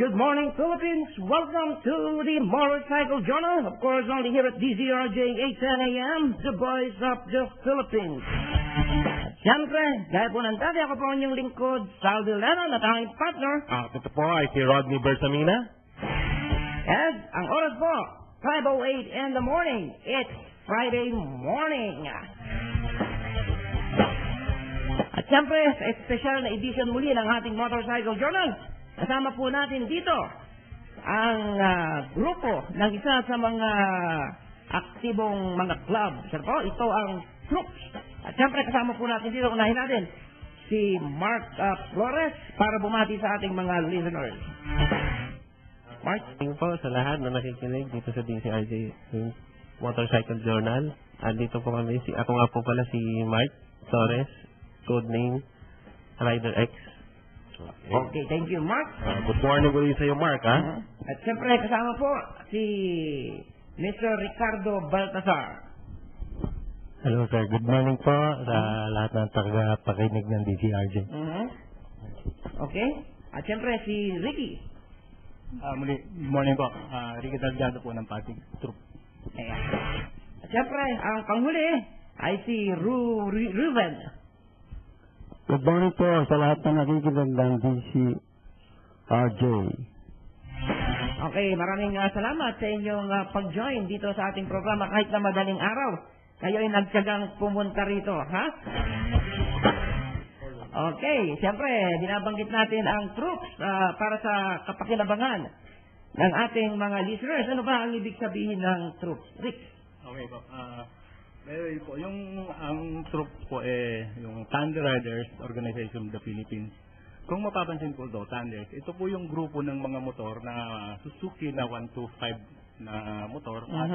Good morning, Philippines. Welcome to the Motorcycle Journal. Of course, only here at DZRJ 810 AM, the voice of the Philippines. At siyempre, gaya po ng dati, ako po ang inyong lingkod, Sal Vilena, at aking partner. Ito po ay si Rodney Bersamina. And ang oras po, 5:08 in the morning. It's Friday morning. At siyempre, sa espesyal na edition muli ng ating Motorcycle Journal, kasama po natin dito ang grupo ng isa sa mga aktibong mga club. Sir po, ito ang Troops. At siyempre kasama po natin dito, unahin natin si Mark Flores para bumati sa ating mga listeners. Mark? Thank you po sa lahat na nakikinig dito sa DZRJ Motorcycle Journal. Andito po kami, ako nga po pala si Mark Flores, codename Rider X. Okay, thank you, Mark. Good morning ulit sa iyo, Mark, ha? At siyempre, kasama po si Mr. Ricardo Baltasar. Hello, sir. Good morning po sa lahat ng tagapakinig ng DZRJ. Okay. At siyempre, si Ricky. Muli, good morning po. Ricky Delgado po ng Pasig Troop. Ayan. At siyempre, ang panghuli ay si Ruben. Good morning po sa lahat ng nakikinig ng DZRJ. Okay, maraming salamat sa inyong pag-join dito sa ating programa kahit na madaling araw. Kayo ay nagtyagang pumunta rito, ha? Okay, siyempre, binabanggit natin ang Troops para sa kapakinabangan ng ating mga listeners. Ano ba ang ibig sabihin ng Troops? Rick? Okay po. Po, ang Troops po yung Thunder Riders Organization of the Philippines. Kung mapapansin po daw, Thunders, ito po yung grupo ng mga motor na Suzuki na 125 na motor. At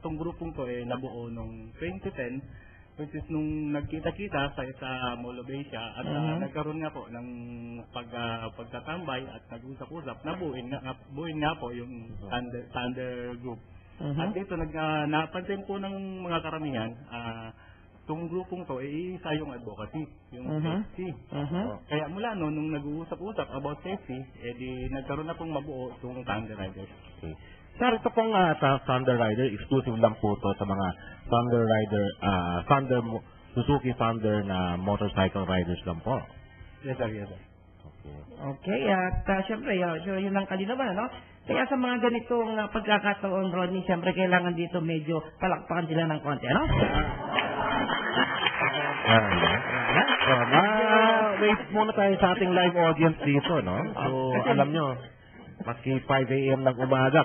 itong grupong to nabuo noong 2010, which is nung nagkita-kita sa Mall of Asia at nagkaroon nga po ng pagtatambay at nag-usap-usap, buuin nga po yung Thunder Group. At dito napansin po ng mga karamihan, itong grupong to isa yung advocacy, yung safety. Kaya mula nung nag-uusap-usap about safety, nagkaroon na pong mabuo itong Thunder Riders. Sir, ito pong Thunder Rider, exclusive lang po to sa mga Thunder Rider, Suzuki Thunder na motorcycle riders lang po. Yes, sir. Yes, sir. Okay, at siyempre, yun ang kalinaban, no? Kaya sa mga ganitong pagkakataon, Rodney, siyempre kailangan dito medyo palakpakan sila ng konti, no? Wait muna tayo sa ating live audience dito, no? So, alam nyo, maski 5 AM ng umaga,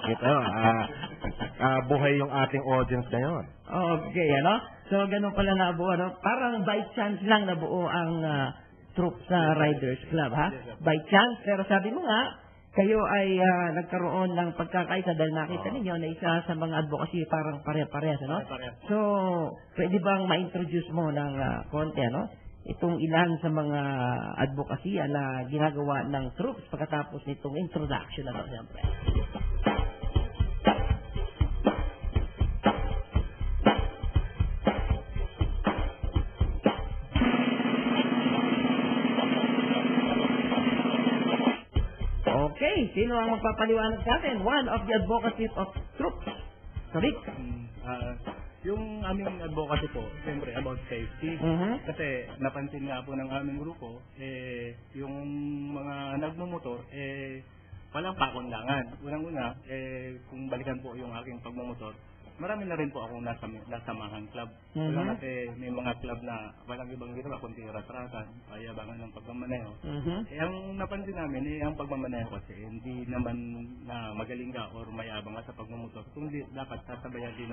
buhay yung ating audience ngayon. Okay, ano? So, ganun pala nabuo, ano? Parang by chance lang nabuo ang Troops sa Riders Club, ha? By chance, pero sabi mo nga, kayo ay nagkaroon ng pagkakaisa dahil nakita ninyo na isa sa mga advocacy parang pare-parehas, ano? So, pwede bang ma-introduce mo ng konti, ano? Itong ilan sa mga advocacy na ginagawa ng Troops pagkatapos nitong introduction na siyempre. Okay, sino ang magpapaliwanag sa atin? One of the advocacy of Troops. Rick? Yung aming advocacy po, siyempre about safety. Kasi napansin nga po ng aming grupo, yung mga nagmumotor, walang pakundangan. Unang-una, kung balikan po yung aking pagmumotor, marami na rin po akong nasamahan club. Kasi may mga club na walang ibang ginawa, kundi ratratan, payabangan ng pagmamaneho. Ang napansin namin, ang pagmamaneho kasi hindi naman na magaling ka or mayabang ka sa pagmumotor, kundi dapat sasabayan din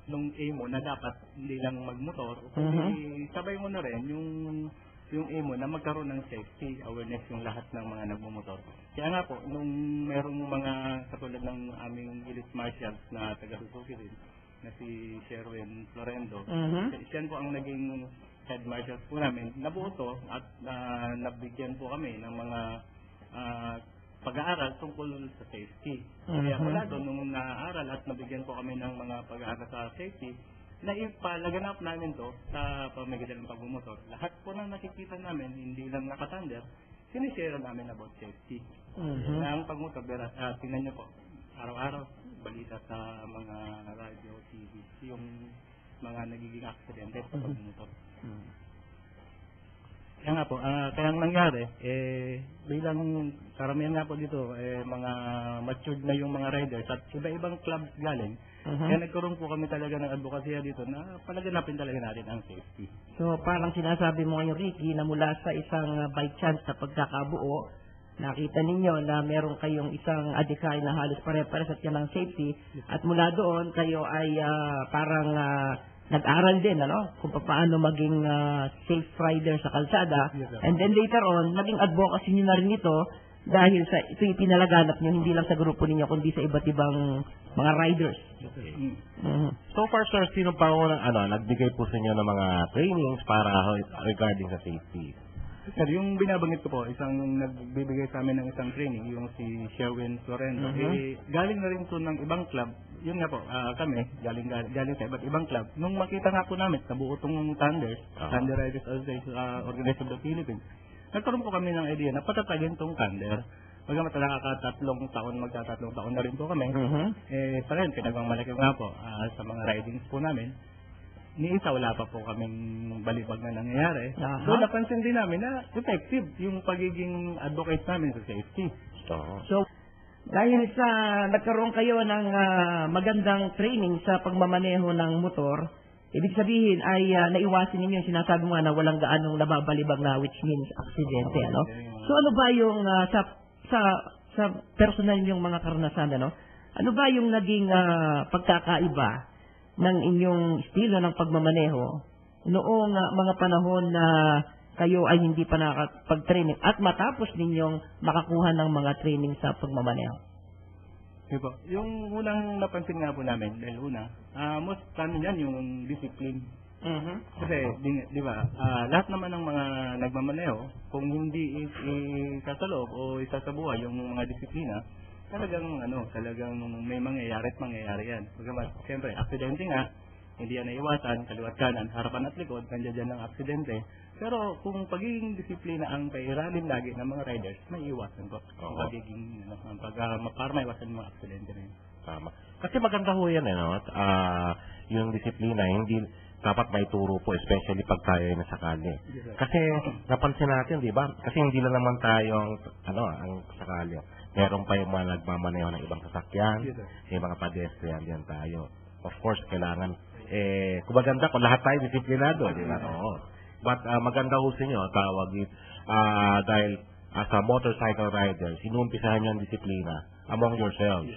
nung aim mo na dapat hindi lang magmotor, kundi sabay mo na rin yung aim mo na magkaroon ng safety awareness yung lahat ng mga nagmumotor. Kaya nga po, nung merong mga katulad ng aming elite marshals na taga-Suzuki rin, na si Sherwin Florendo, siya po ang naging head marshals po namin. Nabuo to at nabigyan po kami ng mga pag-aaral tungkol sa safety. Kaya mula doon, nung naaaral at nabigyan po kami ng mga pag-aaral sa safety, naipalaganap namin to sa pamamagitan ng pagmumotor. Lahat po na nakikita namin, hindi lang naka-Thunder, sinishare namin about safety. Na ang pagmotor, tingnan nyo po, araw-araw, balita sa mga radio, TV, yung mga nagiging aksidente sa pagmotor. Kaya nga po, kaya ang nangyari, bilang karamihan nga po dito, mga matured na yung mga riders at iba-ibang clubs galing, kaya nagkaroon po kami talaga ng advokasya dito na palaganapin talaga natin ang safety. So, parang sinasabi mo ngayon, Ricky, na mula sa isang by chance na pagkakabuo, nakita ninyo na meron kayong isang adhikay na halos pare-pares at yan ang safety, at mula doon, kayo ay parang nag-aral din, kung paano maging safe rider sa kalsada. Yes, sir. And then later on, naging advocacy nyo na rin ito dahil sa ito yung pinalaganap nyo, hindi lang sa grupo ninyo, kundi sa iba't ibang mga riders. So far, sir, sino pa ako nagbigay po sa inyo ng mga trainings para regarding sa safety? Sir, yung binabanggit ko po, isang nagbibigay sa amin ng isang training, yung si Sherwin Florento. Galing na rin po ng ibang club. Yun nga po, kami, galing sa iba't ibang club. Nung makita nga po namin, nabuo itong Thunder Riders Organization of the Philippines, nagkaroon po kami ng idea na patatagin itong Thunder. Magamat magtatatlong taon na rin po kami. Pa rin, pinagmamalaki nga po sa mga ridings po namin. Ni isa, wala pa po kaming balibag na nangyayari. So, napansin din namin na effective yung pagiging advocate namin sa safety. So, dahil sa nagkaroon kayo ng magandang training sa pagmamaneho ng motor, ibig sabihin ay naiwasin ninyo yung sinasabi mo na walang gaanong nababalibag na, which means aksidente, So, ano ba yung sa personal yung mga karanasan, Ano ba yung naging pagkakaiba ng inyong estilo ng pagmamaneho noong mga panahon na kayo ay hindi pa nakapag-training at matapos ninyong makakuha ng mga training sa pagmamaneho? Diba? Yung unang napansin nga po namin, dahil most namin yan yung discipline. Kasi, di ba, lahat naman ng mga nagmamaneho, kung hindi isasaloob o isasabuhay yung mga disiplina, talagang may mangyayari yan. Pagkamas, siyempre, aksidente nga, hindi yan naiwasan, kaliwat kanan, harapan at likod, nandiyan dyan ang aksidente. Pero kung pagiging disiplina ang pairalim lagi ng mga riders, may iwasan ko. Pagiging, para maiwasan yung mga aksidente rin. Tama. Kasi maganda ho yan, yung disiplina, hindi dapat may turo po, especially pag tayo ay nasakali. Kasi napansin natin, di ba? Kasi hindi lang naman tayong, ang sakali. Meron pa yung mga nagmamaneho ng ibang sasakyan, yung mga pedestrian, yan tayo. Of course, kailangan, kung maganda ko, lahat tayo disiplinado, di ba? Oo. But maganda ho sa inyo, tawag dahil as a motorcycle rider, sinumpisahan nyo ang disiplina among yourselves.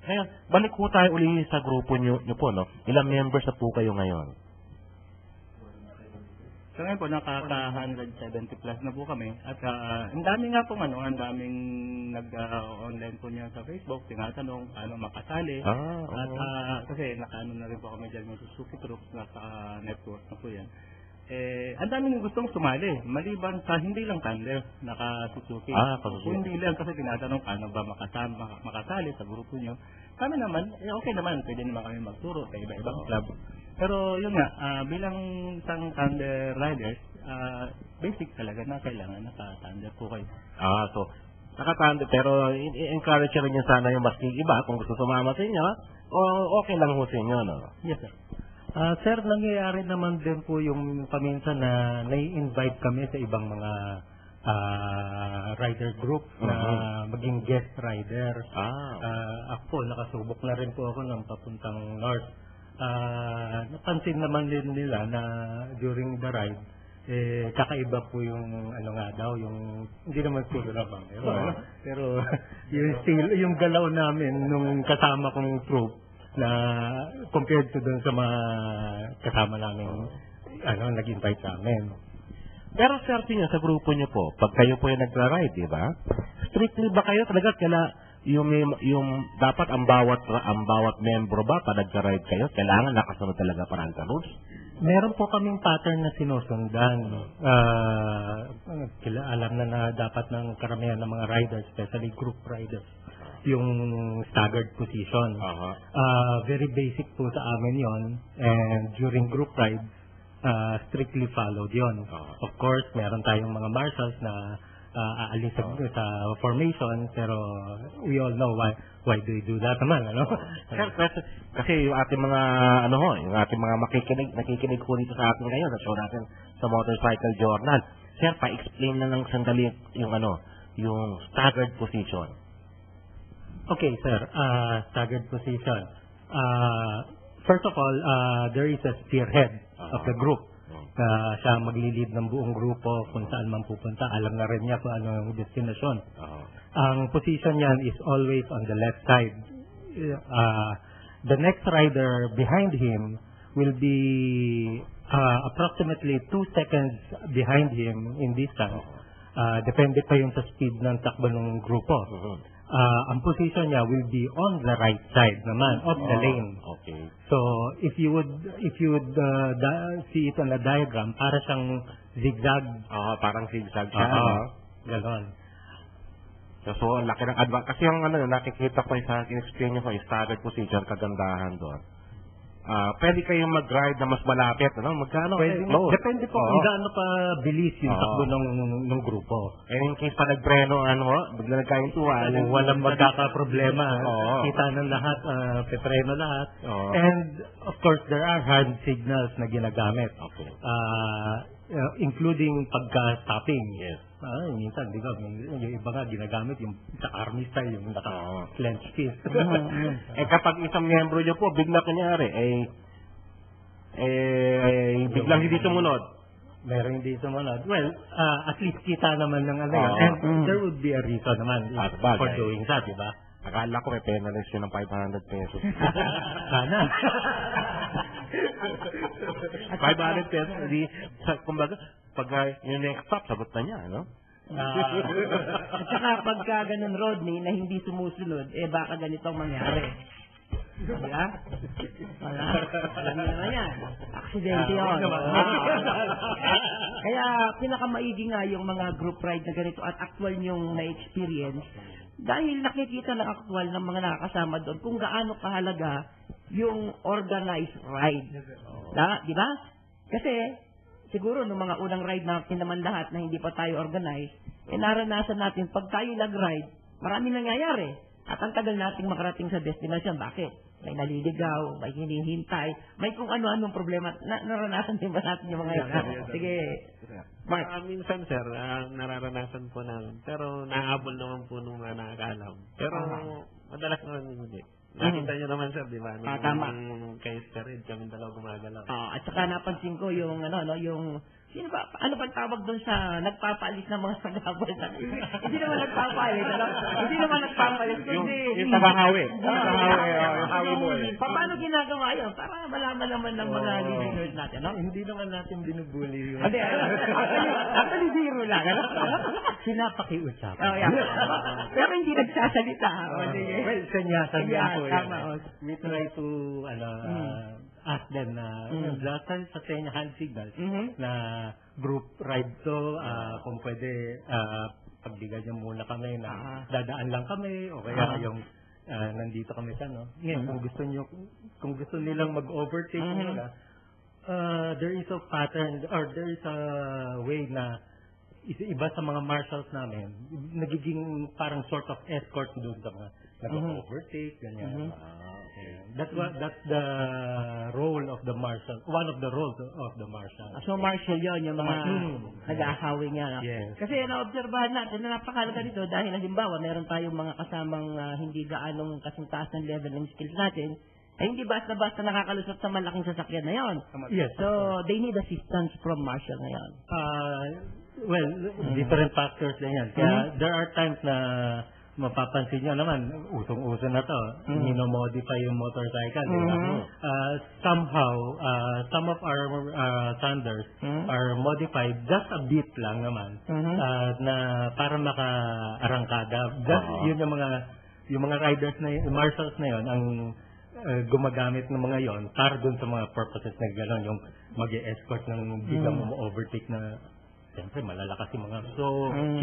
Ngayon, balik po tayo uli sa grupo nyo po, Ilang members na po kayo ngayon? So ngayon po, nakaka-170 plus na po kami. At ang dami nga po, ang daming nag-online po niya sa Facebook, tinatanong paano makasali. At kasi nakaano na rin po kami dyan ng Suzuki Troops, naka-network na po yan. Ang daming gustong sumali, maliban sa hindi lang Thunder, naka-Suzuki. Kung hindi lang kasi tinatanong paano ba makasali sa grupo nyo. Kami naman, okay naman, pwede naman kami magturo sa iba-ibang club. Pero yun nga, bilang isang Thunder riders, basic talaga na kailangan naka-Thunder po kayo. So, naka-Thunder, pero encourage rin nyo sana yung maski iba kung gusto sumama sa inyo, okay lang ho sa inyo, Yes, sir. Sir, nangyayari naman din po yung paminsan na nai-invite kami sa ibang mga rider group na maging guest rider. Ako, nakasubok na rin po ako ng papuntang north. Napansin naman din nila na during the ride, kakaiba po yung yung hindi naman siguro na bang pero yung galaw namin nung kasama kong troop na compared to dun sa mga kasama namin nag-invite sa amin. Pero swerte nyo sa grupo nyo po, pag kayo po yung nagra-ride, di ba? Strictly ba kayo talaga yung dapat ang bawat membro ba pag nagra-ride kayo, kailangan nakasunod talaga parang rules? Meron po kaming pattern na sinusundan. Alam na dapat ng karamihan ng mga riders, especially group riders, yung staggered position. Very basic po sa amin yon, and during group ride, strictly followed yon. Of course, meron tayong mga marshals na aalis sa formation, pero we all know why do you do that naman, ano? Sir, kasi yung ating mga yung ating mga nakikinig ko dito sa atin ngayon, sa show natin sa Motorcycle Journal. Sir, pa-explain na ng sandali yung yung staggered position. Okay, sir. Staggered position. First of all, there is a spearhead of the group. Siya maglilid ng buong grupo kung saan man pupunta. Alam na rin niya kung ano yung destination. Ang position niyan is always on the left side. The next rider behind him will be approximately 2 seconds behind him in distance. Depende pa yung sa speed ng takbo ng grupo. Ang position niya will be on the right side naman of the lane. Okay. So if you would see it on a diagram, para siyang zigzag. Parang zigzag siya. Ganon. So ang laki ng advance. Kasi yung nakikita ko sa in-explain niyo ko, yung staggered position, kagandahan doon. Pwede kayong mag-ride na mas malapit, Magkano? Depende po kung gaano pa bilis yung takbo ng grupo. In case pa nagpreno, bigla nagkaintuan. Walang magkakaproblema. Kita ng lahat, pepreno lahat. And of course, there are hand signals na ginagamit. Okay. Including pagka-stopping. Yes. Minsan, di ba, yung iba nga ginagamit yung sa army style, yung naka-clench fist. Kapag isang miyembro nyo po, bigla kunyari, biglang hindi sumunod. Meron hindi sumunod. Well, at least kita naman ng yan. And there would be a reason naman for doing that, di ba? Akala ko may penalties yun ng 500 pesos. Sana. 500 pesos. Kumbaga, pag yung next stop, sagot na niya, At saka pagka ganun, Rodney, na hindi sumusunod, baka ganitong mangyari. Diba? Wala. Alam niyo naman yan. Aksidente yun. Kaya pinakamaigi nga yung mga group ride na ganito at actual yung na-experience dahil nakikita ng actual ng mga nakakasama doon kung gaano kahalaga yung organized ride. Di ba? Kasi siguro nung mga unang ride natin naman lahat na hindi pa tayo organized, naranasan natin pag tayo nag-ride, maraming nangyayari. At ang tagal nating makarating sa destination. Bakit? May naliligaw, may hinihintay, may kung ano-anong problema. Naranasan din ba natin yung mga yun? Sige. Mark. Minsan, sir, nararanasan po namin. Pero nahabol naman po nung mga nakakaalam. Pero madalas naman hindi. Nakita nyo naman, sir, di ba? Tama. Kay Sterid, kami dalawa gumagalaw. At saka napansin ko yung, yung sino ba? Ano bang tawag doon sa nagpapaalis ng mga sagabal? Hindi naman nagpapaalis, Hindi naman nagpapaalis. Yung tagahawi. Yung hawi mo. Paano ginagawa yun? Para malaman naman ng mga listeners natin, Hindi naman natin binubuli yun. Hindi. Actually, zero lang. Sinapakiusap. Pero hindi nagsasalita. Well, sanyasan niya po yan. Tama. We try to, ask them na dahil sa kanya hand signals na group ride to, kung pwede pagbigay niyo muna kami na dadaan lang kami o kaya yung nandito kami sa ngayon kung gusto nilang mag-overtake nila, there is a pattern or there is a way na iba sa mga marshals namin nagiging parang sort of escort doon sa mga nag-overtake ganyan. That's the role of the marshal. One of the roles of the marshal. So marshal yon yung mga nag-ahawi niya. Yes. Kasi naobserbahan natin na napakahalaga nito dahil halimbawa meron tayong mga kasamang hindi gaanong kasing taas ng level ng skills natin, ay hindi basta-basta nakakalusot sa malaking sasakyan na yon. Yes. So they need assistance from marshal na yon. Well, different factors na yan. Kaya there are times na mapapansin nyo naman, usong-uso na to, minomodify yung motorcycle. Somehow, some of our Thunders are modified just a bit lang naman na para maka-arangkada. Yun yung mga riders na yun, marshals na yun, ang gumagamit ng mga yon para dun sa mga purposes na gano'n, yung mag-escort ng biglang overtake na siyempre, malalakas yung mga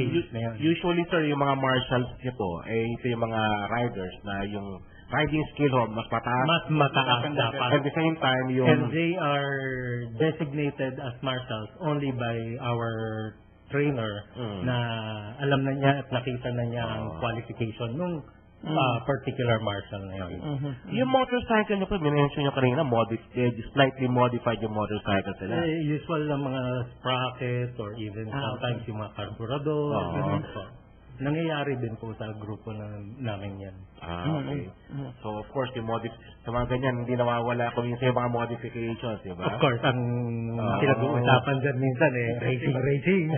case na yan. Usually, sir, yung mga marshals nito, ito yung mga riders na yung riding skill mas mataas. Mas mataas dapat. At the same time, yung... And they are designated as marshals only by our trainer na alam na niya at nakita na niya ang qualification nung particular marshal na yun. Yung motorcycle niyo po, minention niyo kanina, slightly modified yung motorcycle sila. Usual na mga sprocket or even sometimes yung mga carburador. Ganun po. Nangyayari din po sa grupo namin yan. Okay. So, of course, sa mga ganyan, hindi nawawala kung yung mga modifications, di ba? Of course, ang pinag-uusapan dyan minsan racing.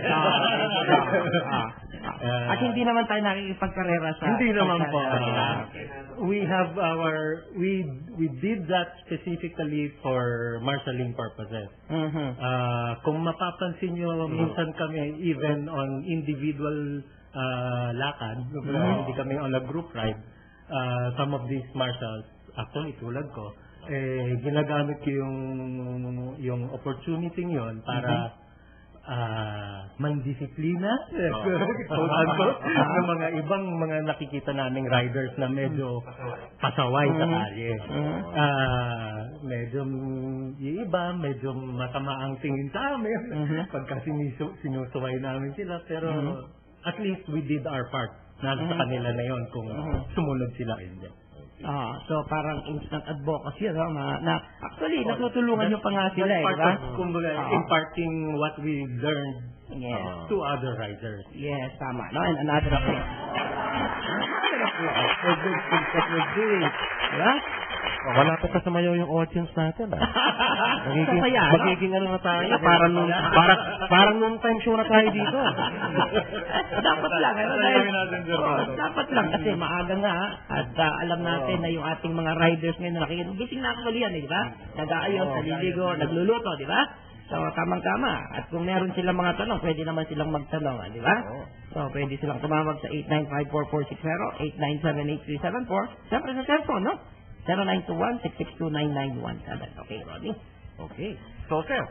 At hindi naman tayo nakikipagkarera sa... Hindi naman po. We have we did that specifically for marshalling purposes. Kung mapapansin nyo, minsan kami even on individual lakad, hindi kami on a group ride, some of these marshals, actually tulad ko, ginagamit ko yung opportunity yon para mandisiplina ng mga ibang mga nakikita naming riders na medyo pasaway sa kalye. Medyo yung iba, medyo masama ang tingin sa amin pagka sinusuway namin sila, pero at least we did our part. Nasa kanila na yon kung sumunod sila hindi. So parang instant advocacy, na actually natutulungan nyo pa nga sila, part diba? of, kumbaga, imparting what we learned to other riders. Yes, tama. No? And another thing. For good things that we're doing. Diba? Wala pa kasamayaw yung audience natin. Magiging ano na tayo, parang noong time show na tayo dito. Dapat lang. Dapat lang kasi maaga nga at alam natin na yung ating mga riders ngayon na nakikinig. Gising na ako yan, di ba? Nag-aayos, naliligo, nagluluto, di ba? So, tamang-tama. At kung meron silang mga tanong, pwede naman silang magtanong, di ba? So, pwede silang tumawag sa 895-4460, 897-8374. Siyempre sa cellphone, no? 0921-662-9917. Okay, Ronnie? Okay. So, sir,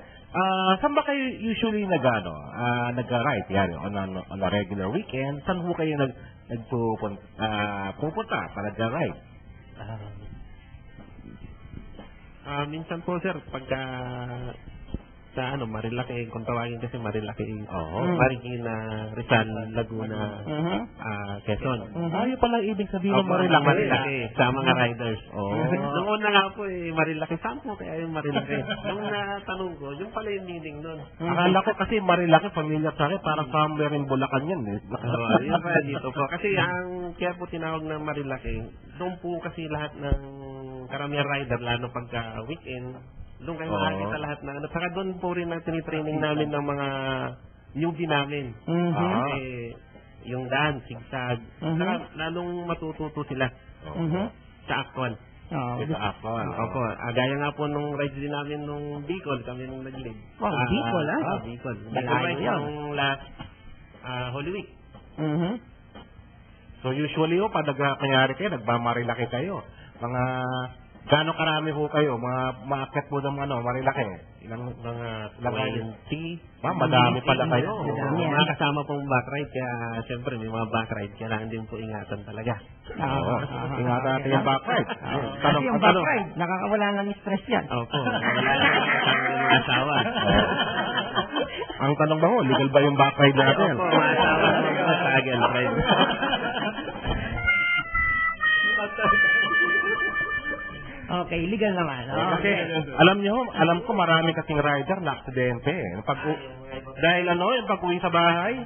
saan ba kayo usually nag-ride? Yan, on a regular weekend, saan ho kayo pupunta para nag-ride? Minsan po, sir, pagka sa Marilaki, kung tawagin kasi Marilaki, Marikina, Rizal, Laguna, Quezon. Yung pala ibig sabihin ng Marilaki sa mga riders. Noong una nga po, Marilaki, saan po kaya yung Marilaki? Nung natanong ko, yung pala yung meaning nun. Akala ko kasi Marilaki, familiar sa akin, parang somewhere in Bulacan yan. Yun pala dito po. Kasi kaya po tinawag ng Marilaki, doon po kasi lahat ng karamihan rider, lalo pagka weekend, doon kayo makakita lahat na saka doon po rin na tinitraining namin ng mga newbie namin. Yung daan, sigsag. Saka lalong matututo sila sa actual. Sa actual. Opo. Gaya nga po nung rides din namin nung Bicol, kami nung nag-lead. Bicol, Bicol. Bicol ride yung last Holy Week. So usually pag nangyari kayo, nagmamarilaki kayo. Gano'ng karami ho kayo? Maakyat po ng Marilaki? Ilang 20? Madami pala kayo. Mga kasama pong backride, kaya siyempre may mga backride, kailangan din po ingatan talaga. Ingatan natin yung backride. Kasi yung backride, nakakawala ng stress yan. Opo, wala ng asawa. Ang tanong ba ho, legal ba yung backride natin? Opo, asawa sa girlfriend. Okay, legal naman. Kasi alam ko marami kasing rider na aksidente. Dahil yung pag-uwi sa bahay,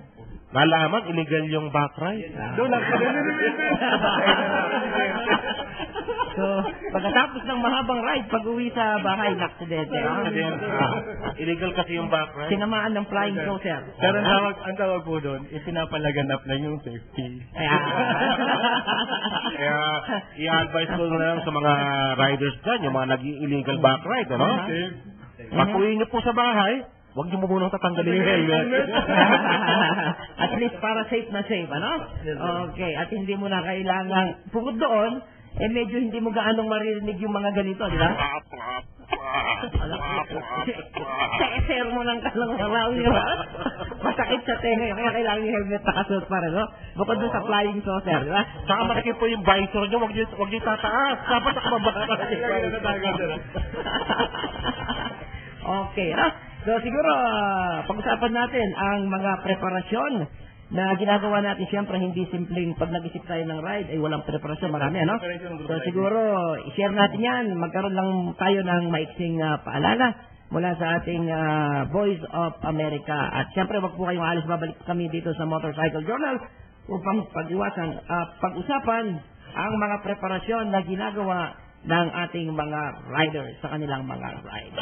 nalaman illegal yung back ride. Doon So, pagkatapos ng mahabang ride, pag-uwi sa bahay, aksidente. Illegal kasi yung back ride. Tinamaan ng flying saucer. Pero ang tawag po doon, ipinapalaganap na yung safety. Kaya, i-advise ko na lang sa mga riders dyan, yung mga nag-illegal back ride, Pag-uwi nyo po sa bahay, huwag niyo mo munang tatanggalin yung helmet. At least para safe na safe, Okay, at hindi mo na kailangan, bukod doon, medyo hindi mo gaanong maririnig yung mga ganito, di ba? Seser mo ng kalang-araw, di ba? Masakit sa tenga, kaya kailangan yung helmet nakasuot para, bukod doon sa flying saucer, di ba? Saka makikip po yung visor nyo, huwag niyo tataas. Dapat nakababa. Okay, So siguro, pag-usapan natin ang mga preparasyon na ginagawa natin. Siyempre, hindi simpleng pag nag-isip tayo ng ride, ay walang preparasyon. Marami, ano? So siguro, i-share natin yan. Magkaroon lang tayo ng maiksing paalala mula sa ating Voice of America. At siyempre, wag po kayong alis. Babalik kami dito sa Motorcycle Journal upang pag-usapan ang mga preparasyon na ginagawa ng ating mga riders sa kanilang mga ride.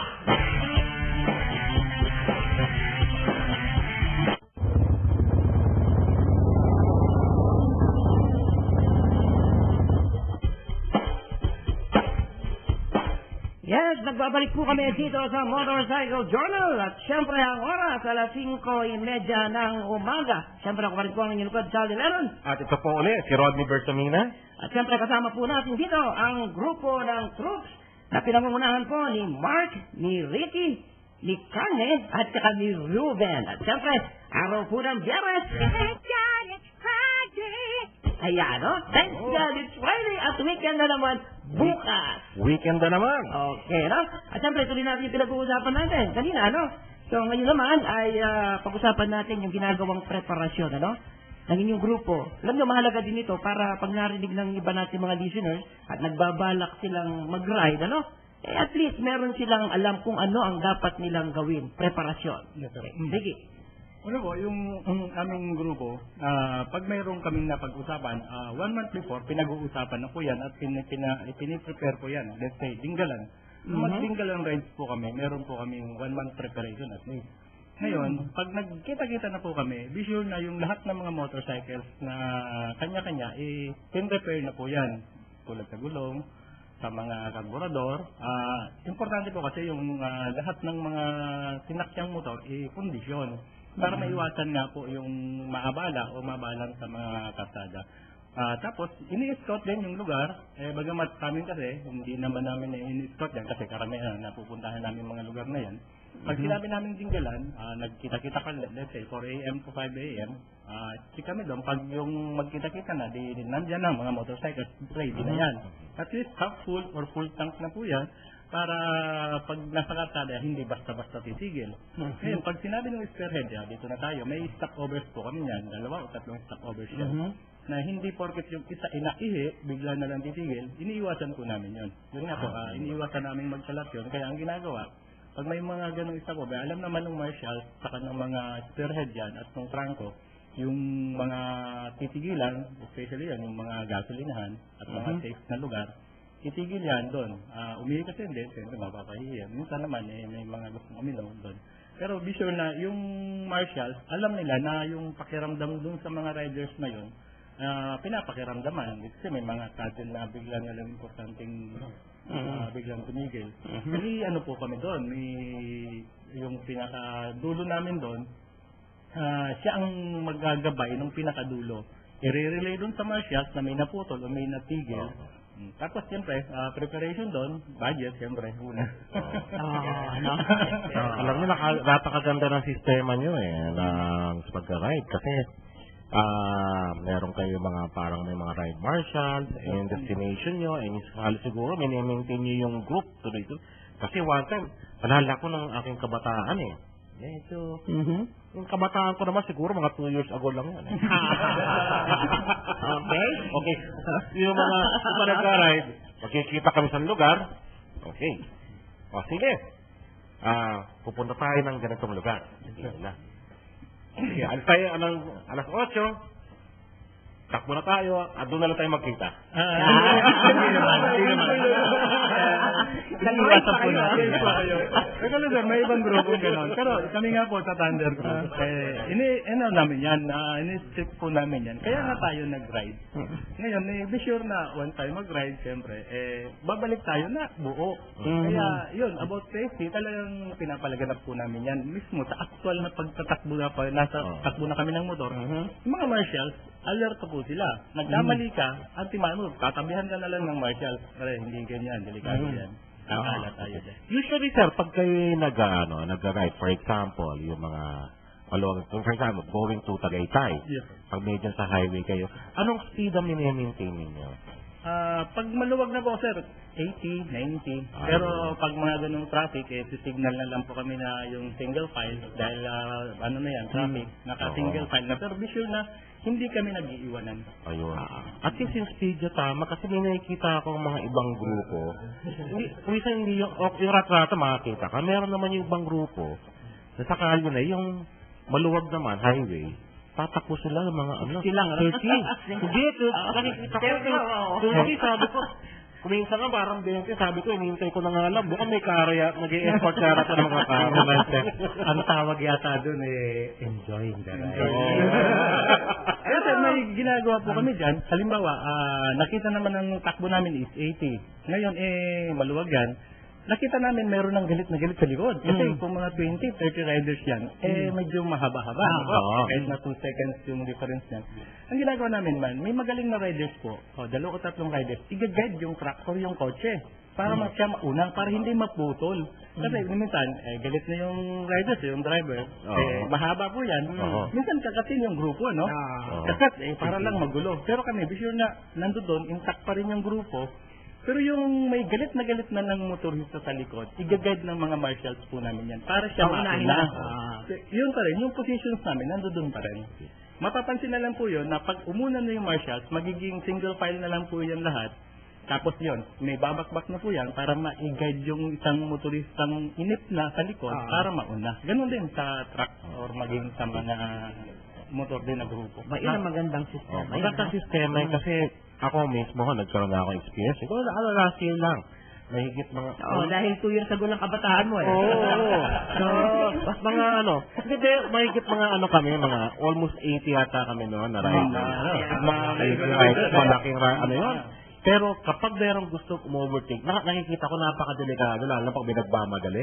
Yes, nagbabalik po kami dito sa Motorcycle Journal at syempre ang oras alas 5:30 ng umaga. Syempre ako pa rin po ang inyong lukad, Charlie Lennon. At ito po ulit, si Rodney Bertomina. At syempre kasama po natin dito ang grupo ng troops na pinangungunahan po ni Mark, ni Ricky, ni Carmen at saka ni Ruben. At syempre, araw po ng Biyernes. Thank God it's Friday. Ayan, no? Thank God it's Friday at weekend na naman bukas. Weekend na naman. Okay, no? At syempre, tuloy natin yung pinag-uusapan natin kanina, no? So, ngayon naman ay pag-usapan natin yung ginagawang preparasyon, ano? Ng inyong grupo. Alam nyo, mahalaga din ito para pag narinig ng iba natin mga listeners at nagbabalak silang mag-ride, ano? Eh, at least meron silang alam kung ano ang dapat nilang gawin. Preparasyon. Yes, sir. Okay. Sige. Ano po, yung aming grupo, pag mayroong kaming napag-usapan, 1 month before, pinag-uusapan na po yan at piniprepare po yan. Let's say, dinggalan. Mag-dinggalan rides po kami, meron po kaming 1 month preparation at least. Ngayon, pag nagkita-kita na po kami, be sure na yung lahat ng mga motorcycles na kanya-kanya, pin-repair na po yan. Tulad sa gulong, sa mga karburador. Importante po kasi yung lahat ng mga sinakyang motor, kondisyon. Para maiwasan nga po yung maabala o mabalang sa mga kalsada. Tapos, ini-scout din yung lugar. Bagamat kami kasi, hindi naman namin ini-scout yan kasi karamihan napupuntahan namin mga lugar na yan. Pag sinabi namin dinggalan, nagkita-kita ka, let's say, 4 a.m. to 5 a.m., kami doon, pag yung magkita-kita na, nandyan na mga motorcycles, ready na yan. At least half full or full tank na po yan, para pag nasa kalsada, hindi basta-basta titigil. Ngayon, pag sinabi ng spearhead, dito na tayo, may stopovers po kami yan, 2 o 3 stopovers yan, na hindi porket yung isa inaihi, bigla na lang titigil, iniiwasan po namin yun. Yun nga po, iniiwasan namin magsalat yun, kaya ang ginagawa, pag may mga ganong stopover, alam naman ng marshal, saka ng mga spearhead yan, at ng trangko, yung mga titigilan, especially yan, yung mga gasolinahan, at mga safe na lugar, itigil yan doon. Umihi kasi hindi, siyempre mapapahiya. Minsan naman, may mga gustong uminom doon. Pero be sure na yung marshals, alam nila na yung pakiramdam doon sa mga riders na yun, pinapakiramdaman. Kasi may mga cousin na bigla na lang importanteng biglang tumigil. May ano po kami doon, may yung pinakadulo namin doon, siya ang magagabay ng pinakadulo. I-relay doon sa marshals na may naputol o may natigil. Tapos, siyempre, preparation doon, budget, siyempre, una. Alam niyo, napakaganda ng sistema niyo ng pagka-ride. Kasi, meron kayo mga, parang may mga ride marshals, and destination niyo, and siguro, maintain niyo yung group, tuloy. Kasi one time, panala ko ng aking kabataan Medyo, yung kabataan ko naman siguro mga 2 years ago lang yan. Okay. Yung mga nag-ride, magkikita kami sa lugar. Okay. O sige. Pupunta tayo ng ganitong lugar. Sige na. Sige, alis tayo alas 8. Takbo na tayo at doon na lang tayo magkita. Hindi naman. Nag-iwasan po natin. Pero sir, may ibang grupo gano'n. Pero kami nga po sa Thunder Group, namin yan, ini-strip po namin yan. Kaya nga tayo nag-ride. Ngayon, be sure na once tayo mag-ride, siyempre, babalik tayo na buo. Kaya, yun, about safety, talagang pinapalaganap po namin yan. Mismo, sa actual na pagtatakbo na pa, nasa takbo na kami ng motor, yung mga marshals, alert po sila. Nagkamali ka, anti-maneuver, tatabihan ka na lang ng marshals. Pero hindi ganyan, delikado yan. Tayo dyan. Usually, sir, pag kayo nag-ride, for example, yung mga, for example, going to Tagaytay, Yes, pag medyo sa highway kayo, anong speed ang maintain ninyo? Pag maluwag na po, sir, 80, 90. Pero pag mga ganung traffic, signal na lang po kami na yung single file dahil ano na yan, traffic, naka-single file na. Pero be sure na hindi kami nag-iiwanan. Ayun. At yung Speedo tama kasi may nakikita ako mga ibang grupo. Hindi yung rat-rata makakita ka. Meron naman yung ibang grupo na sa kalye na yung maluwag naman, highway, tatakbo sila ng mga ano. Silang, 30. Hindi, nakikita ko. 30, sabi ko. Kuminsan nga parang 20, sabi ko, inihintay ko na nga alam. Baka may karya, nag-i-escort kara pa ng mga karo. Ang tawag yata doon enjoying the ride. Kasi may ginagawa po kami dyan. Halimbawa, nakita naman ang takbo namin is 80. Ngayon, maluwag yan. Nakita namin mayroon ng galit na galit sa likod. Kasi kung mga 20, 30 riders yan, medyo mahaba-haba. Kahit na 2 seconds yung difference yan. Ang ginagawa namin man, may magaling na riders po, 2 o 3 riders, i-guide yung truck or yung kotse para siya mauna, para hindi maputol. Kasi minsan, galit na yung riders, yung driver, mahaba po yan. Minsan kakatin yung grupo, no? Kasi para lang magulo. Pero kami, be sure na nandoon, intact pa rin yung grupo. Pero yung may galit na ng motorista sa likod, i-guide ng mga marshals po namin yan para siya mauna. Yun pa rin, yung positions namin, nandoon pa rin. Mapapansin na lang po yun na pag umuna na yung marshals, magiging single file na lang po yan lahat. Tapos yun, may babakbak na po yan para ma-guide yung isang motoristang inip na sa likod para mauna. Ganon din sa truck or maging sa mga motor din na grupo. Yan ang magandang sistema. Magandang sistema kasi ako mismo, nagkaroon na ako experience. Ikaw na last year lang. Mahigit mga... dahil 2 years ago lang kabataan mo So, mga hindi, mahigit mga kami, mga almost 80 yata kami noon na ride. Malaking yun. Pero kapag mayroong gusto umovertake, nakikita ko napakadelikado, lalo na pag may nagmamadali.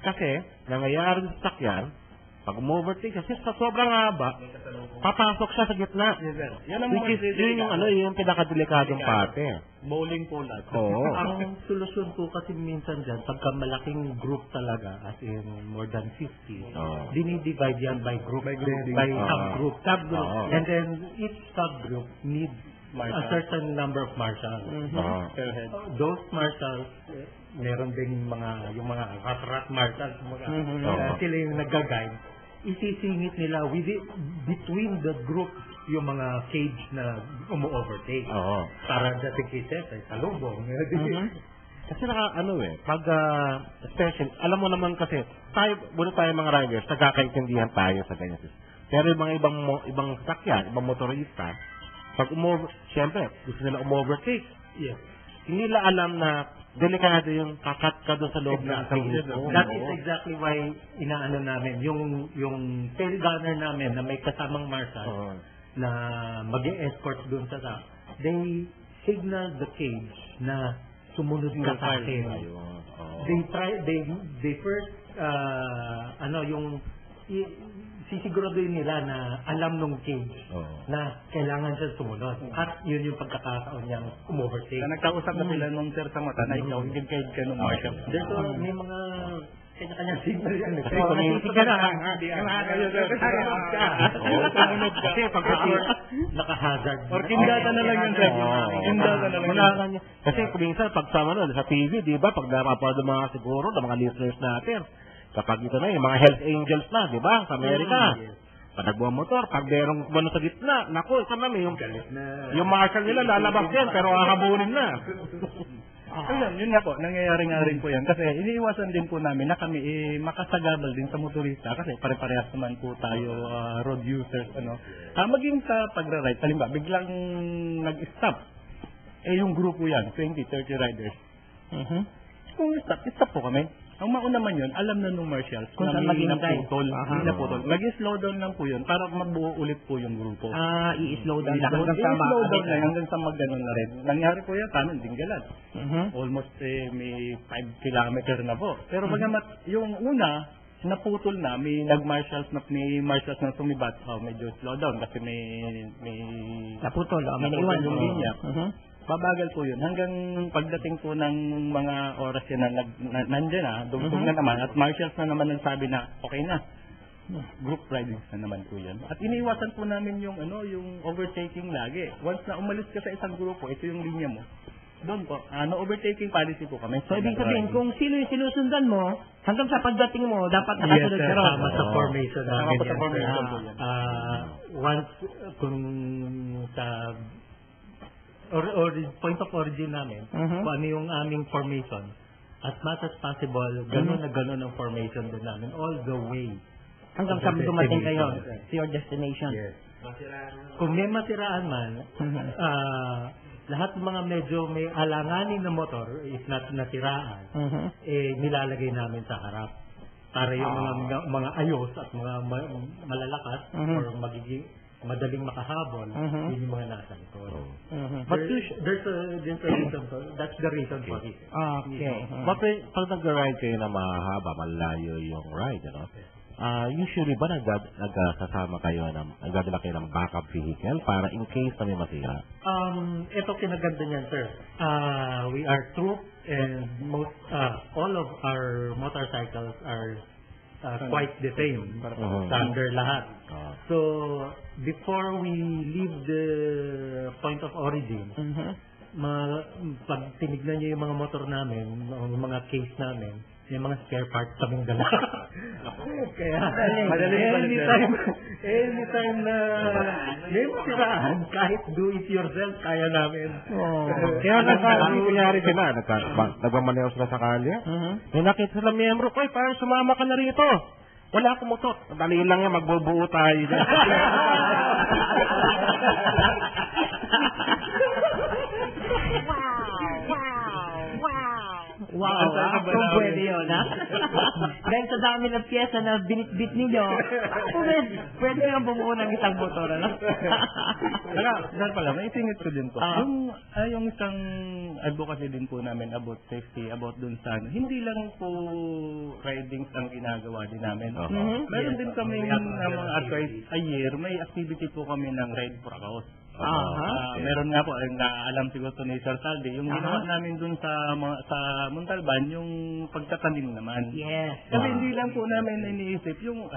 Kasi, nangyayari sa sakyan, pag umovertake, kasi sa sobrang haba, papasok siya sa gitna. Yan ang yung pinakadelikadong parte. Bowling po lahat. Ang solusyon po kasi minsan dyan, pagka malaking group talaga, as in more than 50, dinidivide yan by group, by subgroup. And then each subgroup needs a certain number of marshals. Those marshals, meron ding yung mga rat marshals, sila yung nag-guide. Isisingit nila between the group yung mga cage na umu-overtake. Para dating cases ay salubong. Kasi pag especially, alam mo naman kasi, tayo mga riders, nagkakaintindihan tayo sa ganyan. Pero yung mga ibang sakyan, ibang motorista, pag siyempre, gusto nila umu-overtake. Yes. Hindi nila alam na delikado yung kakat ka doon sa loob ng isang grupo. That is exactly why inaano namin, yung tail gunner namin na may kasamang marshal na mag-escort doon sa truck. They signal the cage na sumunod ka sa akin. They first sisiguraduhin nila na alam nung cage na kailangan siya sumunod. At yun yung pagkakataon niyang umovertake. Nagkausap na sila nung sir sa mata na ikaw, hindi kayo ganun marshal. Dito, may mga kanya-kanya signal yan. Community ka na. Kasi pag naka-hazard. Or kindata na lang yun, sir. Kindata na lang yun. Kasi kuminsan, pag sa TV, di ba, pag napapanood ng mga siguro, ng mga listeners natin, kapag ito na yung mga Hells Angels na, di ba, sa Amerika. Pag nagbuang motor, pag merong kumano sa gitna, naku, isa na yung marshal nila lalabas yan, pero hahabulin na. Yun nga po, nangyayari nga rin po yan. Kasi iniiwasan din po namin na kami makasagabal din sa motorista kasi pare-parehas naman po tayo road users. Maging sa pagra-ride, halimbawa, biglang nag-stop. Yung grupo yan, 20, 30 riders. Kung stop po kami. Ang mauna man yun, alam na nung marshals kung na saan may naputol. naputol. Mag-slow down lang po yun para magbuo ulit po yung grupo. I-slow down lang I-slow down lang hanggang sa magganon na rin. Nangyari po yan sa amin, Dinggalan. Almost may 5 kilometer na po. Pero bagamat yung una, naputol na, may marshals na sumibat. Medyo slow down kasi may naputol, may naiwan yung linya. Babagal po yun. Hanggang pagdating po ng mga oras yan na nandiyan na, dumtong na naman, at marshals na naman nagsabi na, okay na. group ridings na naman po yan. At iniiwasan po namin yung yung overtaking lagi. Once na umalis ka sa isang grupo, ito yung linya mo. Doon po, no overtaking policy po kami. So, ibig sabihin, kung sino yung sinusundan mo, hanggang sa pagdating mo, dapat nakasunod ka ron. Tama sa formation namin. Tama po sa yan, formation sir. po yan. Once, kung sa point of origin namin, kung ano yung aming formation, as much as possible, ganun na ganun ang formation din namin, all the way. Hanggang sa dumating kayo to your destination. Yes. Kung may masiraan man, lahat ng mga medyo may alanganin na motor, if not nasiraan, nilalagay namin sa harap. Para yung mga ayos at mga malalakas or magiging madaling makahabol, yun yung mga nasa likod. But there's a reason for that's the reason for it. Okay. But pag nag-ride kayo na mahaba, malayo yung ride, usually ba nagkasama kayo nagdadala kayo ng backup vehicle para in case na may masira? Ito kinaganda niyan, sir. We are troop and all of our motorcycles are quite the same. Standard lahat. So, before we leave the point of origin, pag tinignan niyo yung mga motor namin, yung mga case namin, yung mga spare parts kaming dala. Kaya, anytime na may masiraan, kahit do it yourself, kaya namin. Kaya nangyari sila, nagmamaneho sila sa kalye. May nakita sila miyembro ko, parang sumama ka na rito. Wala akong motor. Dali lang yan, magbubuo tayo. Wow, kung pwede yun, ha? Dahil sa dami ng pyesa na binitbit ninyo, pwede nga bumuo ng isang motor, ano? Saka pala, may isingit ko din po. Yung isang advocacy din po namin about safety, about dun sa hindi lang po ridings ang ginagawa din namin. Meron din kami mga twice a year, may activity po kami ng Ride for a Cause. Meron nga po, naalam siguro to ni Sir Saldi, yung ginawa namin dun sa Montalban, yung pagtatanim naman. Yes. Kasi hindi lang po namin iniisip yung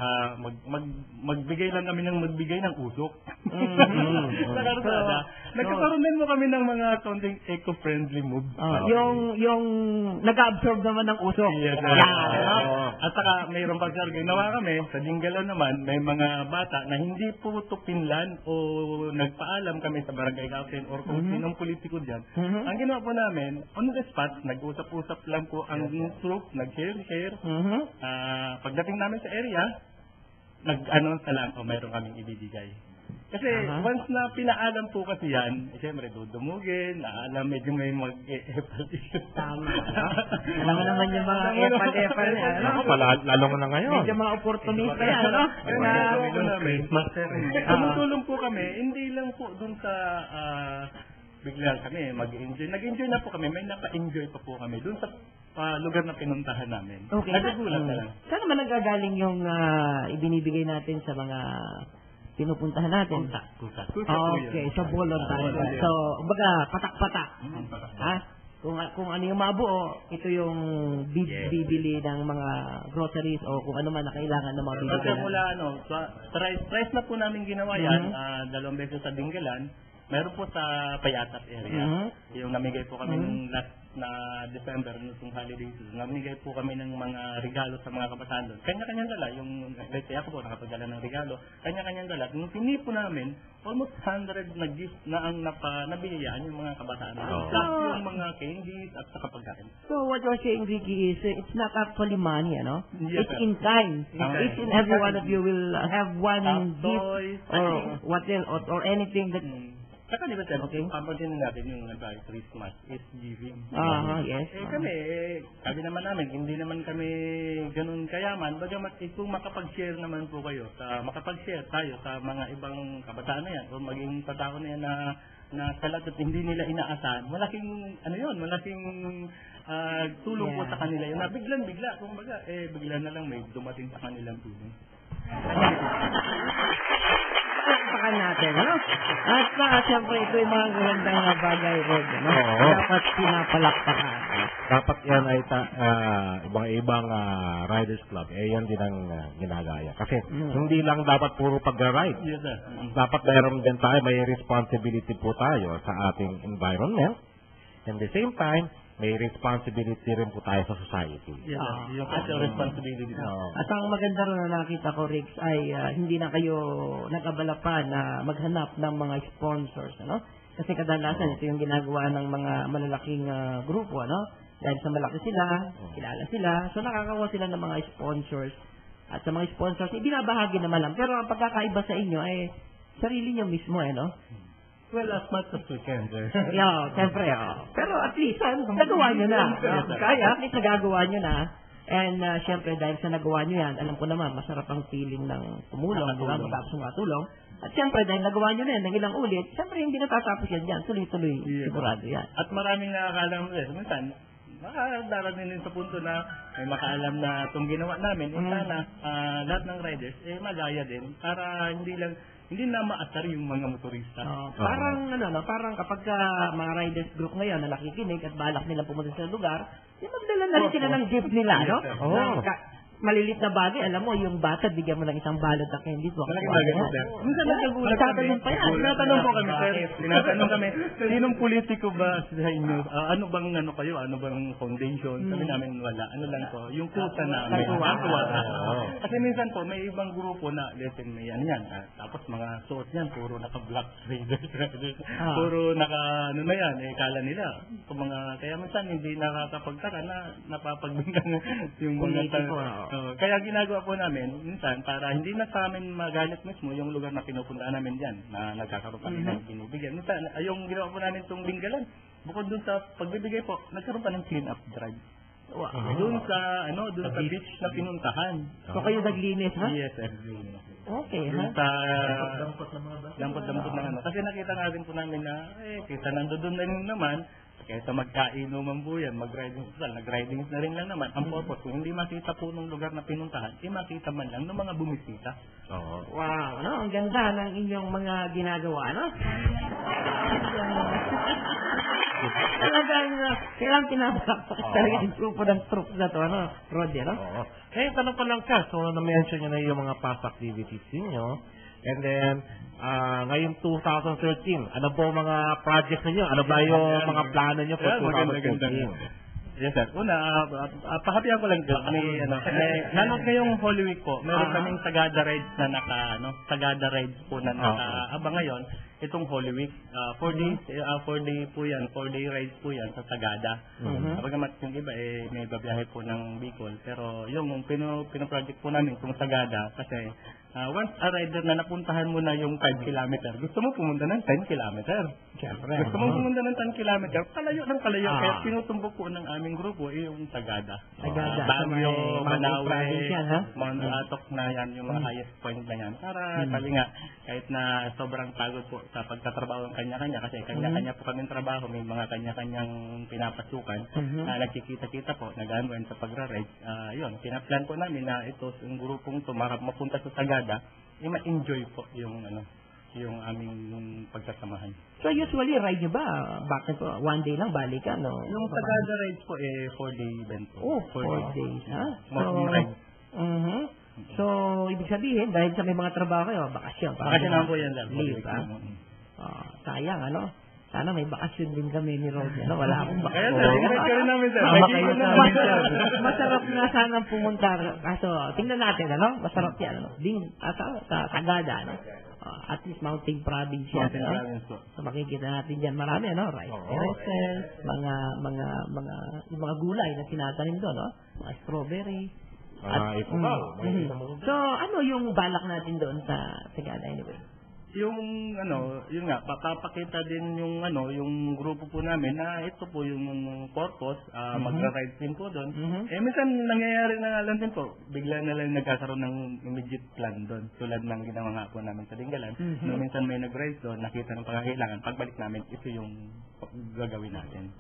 magbigay lang kami ng magbigay ng usok. Sa karsada. Nagkakaroon din mo kami ng mga counting eco-friendly move. Yung nag-absorb naman ng usok. Yes. At saka mayroon pa sir, ginawa kami, sa Jinggalo naman, may mga bata na hindi po tupinlan o nagpaalam kami sa barangay captain or kung sinong politiko dyan. Ang ginawa po namin, on the spot, nag-usap-usap lang po ang troop, nag-share. Pagdating namin sa area, nag-announce na lang, mayroon kaming ibibigay. Kasi once na pinaalam po kasi yan, siyempre dudumugin, naalam medyo may mag-epal issue. Tama. Alam mo naman yung mga epal-epal niya, ano? Lalo mo na ngayon. Medyo mga opportunista yan, ano? Tumutulong po kami, hindi lang po dun sa bigla kami mag-enjoy. Nag-enjoy na po kami, may naka-enjoy pa po kami dun sa lugar na pinuntahan namin. Okay. Nagugulat na lang. Saan naman nagagaling yung ibinibigay natin sa mga pinupuntahan natin? Okay, so voluntary. So, baga, patak-patak. Kung ano yung mabuo, ito yung bibili ng mga groceries o kung ano man na kailangan ng mga bibili. Kasi mula, twice na po namin ginawa yan, 2 beses sa Dinggalan, meron po sa Payatas area. Yung namigay po kami ng last na December, nung holiday season, namigay po kami ng mga regalo sa mga kabataan doon. Kanya-kanyang dala, yung let's say ako po, nakapagdala ng regalo, kanya-kanyang dala. Nung tinipo namin, almost 100 na gift na ang nabiyayaan yung mga kabataan. Plus yung mga candies at sa pagkain. So what you're saying, Ricky, is it's not actually money, ano? Yes, it's in kind. Each and every one of you will have one gift or what else, or anything that... Saka di ba sir, pampagin natin yung Christmas is giving. Yes. Sabi naman namin, hindi naman kami ganun kayaman. Bagamat kung makapag-share naman po kayo, makapag-share tayo sa mga ibang kabataan na yan, o maging patao na yan na salat at hindi nila inaasahan, malaking, malaking tulong po sa kanila yun. Na biglang-bigla, kumbaga, bigla na lang may dumating sa kanilang tulong. Palakpakan natin, ano? At siyempre, ito yung mga magandang bagay, Rod, ano? Dapat pinapalakpakan. dapat yan ay ibang riders club, yan din ang ginagaya. Kasi hindi lang dapat puro pag-ride. Yes, sir. Dapat mayroon din tayo, may responsibility po tayo sa ating environment. And the same time, may responsibility rin po tayo sa society. Yes, sir. Yung social responsibility. At ang maganda rin na nakita ko, Riggs, ay hindi na kayo nag-abala pa na maghanap ng mga sponsors, ano? Kasi kadalasan ito yung ginagawa ng mga malalaking grupo, ano? Dahil sa malaki sila, kilala sila, so nakakakuha sila ng mga sponsors. At sa mga sponsors, ibinabahagi naman lang. Pero ang pagkakaiba sa inyo ay sarili nyo mismo, no? Well, as much as we can, sir. Yeah, siyempre, Pero at least, nagawa nyo na. Kaya, at least nagagawa nyo na. And siyempre, dahil sa nagawa nyo yan, alam ko naman, masarap ang feeling ng tumulong, di ba? Matapos ng matulong. At siyempre, dahil nagawa nyo na yan ng ilang ulit, siyempre, hindi natatapos yan dyan. Tuloy-tuloy, sigurado yan. At maraming nakakaalam minsan, makadarating din sa punto na may makaalam na itong ginawa namin, sana lahat ng riders, magaya din, para hindi na maasar yung mga motorista. Parang kapag mga riders group ngayon na nakikinig at balak nila pumunta sa lugar, magdala na rin sila ng gift nila, no? Malilit na bagay, alam mo, yung bata, bigyan mo ng isang balot na candy. Minsan nagkagulat kami. Tinatanong po kami, sir. Tinatanong kami, sinong politiko ba sa inyo? Ano bang foundation? Sabi namin, wala. Ano lang po, yung kusa namin. Kasi minsan po, may ibang grupo na, lesson may yan. Tapos mga suot yan, puro naka-black raiders. Puro kala nila. Kaya minsan hindi nakakapagtaka na napapagbindan yung mga kaya ginagawa po namin, minsan, para hindi na sa amin magalit mismo yung lugar na pinupuntaan namin dyan, na nagkakaroon kami ng binibigyan. Minsan, yung ginawa po namin itong Binggalan, bukod dun sa pagbibigay po, nagkaroon pa ng clean-up drive. Doon sa beach na pinuntahan. So kayo naglinis, ha? Yes, sir. Okay, ha? Dampot-dampot ng Kasi nakita nga rin po namin na, kita nandoon na rin naman, kaysa magkainuman po yan, mag-riding nag-riding na rin lang naman. Ang purpose, kung hindi makita po ng lugar na pinuntahan, makita man lang ng mga bumisita. Wow, ang ganda ng inyong mga ginagawa, no? Talagang kailangan pinapalakpak talaga yung grupo ng troops na to, Roddy, no? Tanong ko lang ka, so na-mention nyo na yung mga past activities niyo. And then, ngayon 2013, ano po mga projects niyo? Ano ba yung mga plano niyo for 2013? Yes, sir. Una, pahabihan ko lang doon. Lalo ngayong Holy Week po, meron kaming Sagada Rides na Sagada Rides po na nakaabang ngayon. Itong Holy Week, 4 day po yan, 4-day rides po yan sa Sagada. Kapag naman yung iba, may babiyahe po ng Bicol. Pero yung pino-project po namin itong Sagada, kasi once a rider na napuntahan mo na yung 5 kilometer, gusto mo pumunta ng 10 kilometer. Gusto mo pumunta ng 10 kilometer, palayo ng palayo. Kaya pinutumbok po ng aming grupo yung Sagada. Baguio, Manawe, Mount Atok na yan, yung mga highest point na yan. Para nga, kahit na sobrang pagod po sa pagtatrabaho ng kanya-kanya, kasi kanya-kanya po kaming trabaho, may mga kanya-kanyang pinapasukan, nagkikita-kita po, nag-unwind sa pagra-ride. Yun, pinaplan po namin na ito, yung grupong ito, mapunta sa Sagada, ma-enjoy po yung aming pagkasamahan. So usually, ride nyo ba? Bakit po? 1 day lang, balik ka, no? Yung Sagada rides po, 4-day event po. 4 days, ha? So, So, ibig sabihin, dahil sa may mga trabaho kayo, bakasyon. Bakasyon naman po yan lang. Leave, ha? Sayang, Sana may bakasyon din kami ni Rod. Wala akong bakasyon. Kaya namin, sir. Masarap na sana pumunta. Kaso, tingnan natin, Masarap yan, sa Sagada, At least Mountain Province yan, So, makikita natin dyan marami, rice terraces, mga gulay na tinatanim doon, Mga strawberry. So, ano yung balak natin doon sa Sagada anyway? Yung papakita din yung grupo po namin na ito po yung purpose, magra-ride din po doon. Minsan nangyayari na lang din po, bigla na lang nagkakaroon ng immediate plan doon, tulad ng ginawa nga po namin sa Dinggalan. Minsan may nag-ride doon, nakita ng pangangailangan, pagbalik namin, ito yung gagawin natin.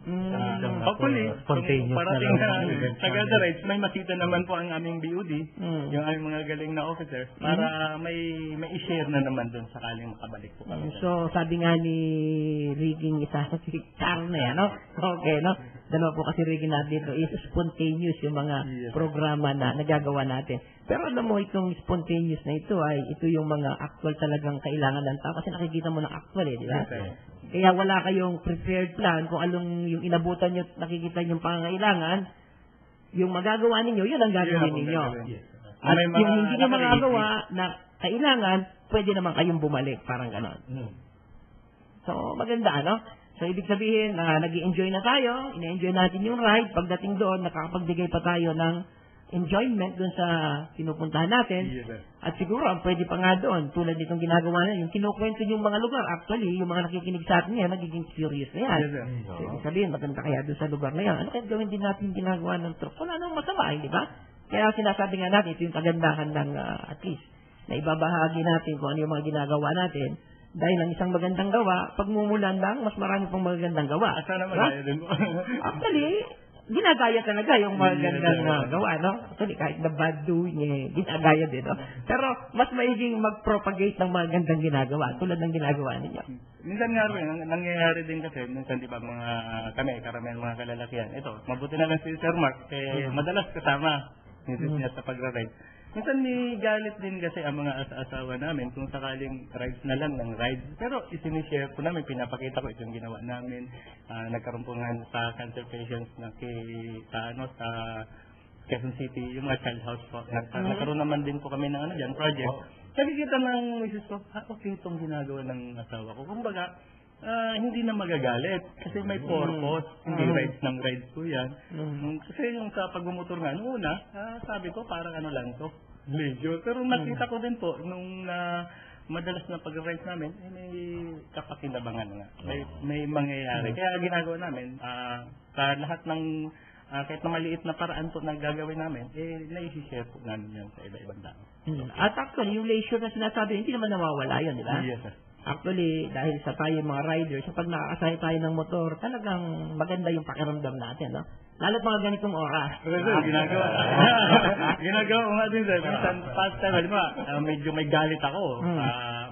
Hopefully, kung parating na taga rides, may makita naman po ang aming BOD, yung aming mga galing na officers, para may i-share na naman doon sakaling makabalik po kami. So, sabi nga ni Rigging isa si Char na yan, no? Okay, no? Dalawa po kasi Rigging natin dito is spontaneous yung mga programa na nagagawa natin. Pero alam mo, itong spontaneous na ito ito yung mga actual talagang kailangan ng tao kasi nakikita mo ng actual di ba? Kaya wala kayong prepared plan kung anong yung inabutan nyo, nakikita yung pangangailangan, yung magagawa ninyo, yun ang gagawin ninyo. At yung hindi nyo magagawa na kailangan, pwede naman kayong bumalik, parang ganon. So, maganda, no? So, ibig sabihin, nag-i-enjoy na tayo, ina-enjoy natin yung ride, pagdating doon, nakakapagbigay pa tayo ng enjoyment doon sa pinupuntahan natin. At siguro, ang pwede pa nga doon, tulad nitong ginagawa na, yung kinukwento yung mga lugar, actually, yung mga nakikinig sa atin yan, nagiging curious na yan. So, ibig sabihin, maganda kaya doon sa lugar na yan. Ano kaya gawin din natin ginagawa ng truck? Wala nang masama, di ba? Kaya sinasabi nga natin, ito yung kagandahan ng at least, na ibabahagi natin kung ano yung mga ginagawa natin. Dahil ang isang magandang gawa, pagmumulan lang, mas marami pang magandang gawa. Sana magaya din po. Actually, ginagaya talaga yung magandang gawa, no? Actually, kahit na bad doing, ginagaya din, no? Pero, mas maiging mag-propagate ng magandang ginagawa, tulad ng ginagawa ninyo. Minsan nga rin, nangyayari din kasi, minsan di ba karamihan mga kalalakihan. Ito, mabuti na lang si Sir Mark, madalas kasama niya sa pagra-ride. Minsan may galit din kasi ang mga asawa namin kung sakaling rides na lang ng rides. Pero isinishare ko namin, pinapakita ko itong ginawa namin. Nagkaroon po nga sa cancer patients na sa Quezon City, yung mga child house po. Nagkaroon naman din po kami ng project. Nakikita ng misis ko, okay itong ginagawa ng asawa ko. Kumbaga, hindi na magagalit kasi may purpose, hindi rides ng rides ko yan. Kasi yung sa pagmumotor nga, noong una, sabi ko parang lang to, leisure. Pero nakita ko din po, nung madalas na pag-rides namin, may kapakinabangan nga. May mangyayari. Kaya ginagawa namin, sa lahat ng kahit na maliit na paraan po na gagawin namin, naisishare po namin yan sa iba-ibang tao. At actually, yung leisure na sinasabi, hindi naman nawawala yun, di ba? Yes, sir. Actually, dahil sa tayo mga riders, pag nakakasaya tayo ng motor, talagang maganda yung pakiramdam natin, no? Lalo't mga ganitong oras. Ginagawa. Ginagawa ko nga din, sir. Minsan, past time, medyo may galit ako.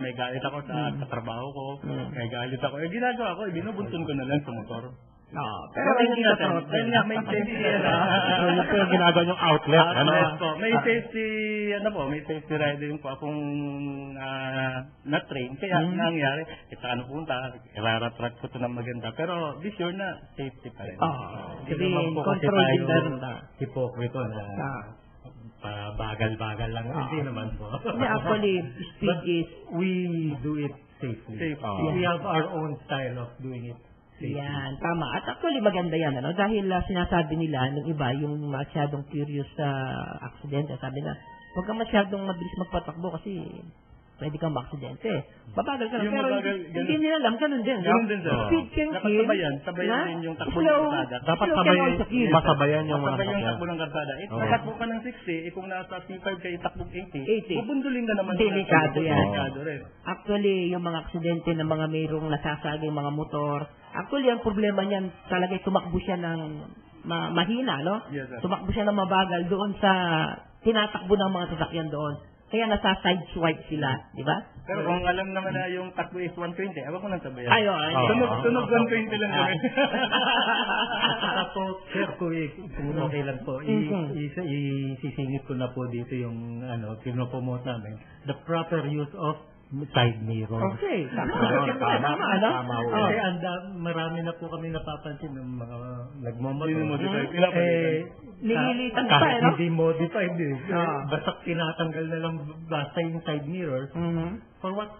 May galit ako sa trabaho ko. May galit ako. Ginagawa ko, binubuntun ko na lang sa motor. Pero hindi ka trot. Dahil nga, may safety Yung po yung ginagawa yung outlet. May safety, may safety rider yung po akong na-train. Kaya nangyari, saan punta, iraratrat ko ito ng maganda. Pero be sure na safety pa rin. Hindi naman po kasi tayo hipokrito na bagal-bagal lang. Hindi naman po. Actually, speed is, we do it safely. We have our own style of doing it. Yan, tama. At actually maganda yan, ano? Dahil sinasabi nila ng iba, yung masyadong curious sa aksidente, sabi na, huwag ka masyadong mabilis magpatakbo kasi pwede kang maaksidente. Babagal ka lang. Pero hindi nila alam, ganun din. Ganun din, sir. Speed can kill. Sabayan din yung takbo ng karsada. Dapat masabayan yung mga yung takbo ng karsada. Natakbo ka ng 60, kung nasa P5 kayo takbo 80, bubundulin ka naman. Delikado yan. Delikado rin. Actually, yung mga aksidente ng mga mayroong nasasaging mga motor, actually, ang problema niyan talaga tumakbo siya ng mahina, no? Yes, sir. Tumakbo siya ng mabagal doon sa tinatakbo ng mga sasakyan doon. Kaya nasa side swipe sila, di ba? Pero kung alam naman na yung takbo is 120, awag mo nang sabayan. Tunog 120 lang kami. Saka po, sir, kung okay lang po, isisingit ko na po dito yung pinopromote namin, the proper use of side mirror. Okay. Tama. Kasi marami na po kami napapansin ng mga nagmamotor. Nililitan pa, kahit hindi modified basta tinatanggal na lang basta yung side mirror. For what,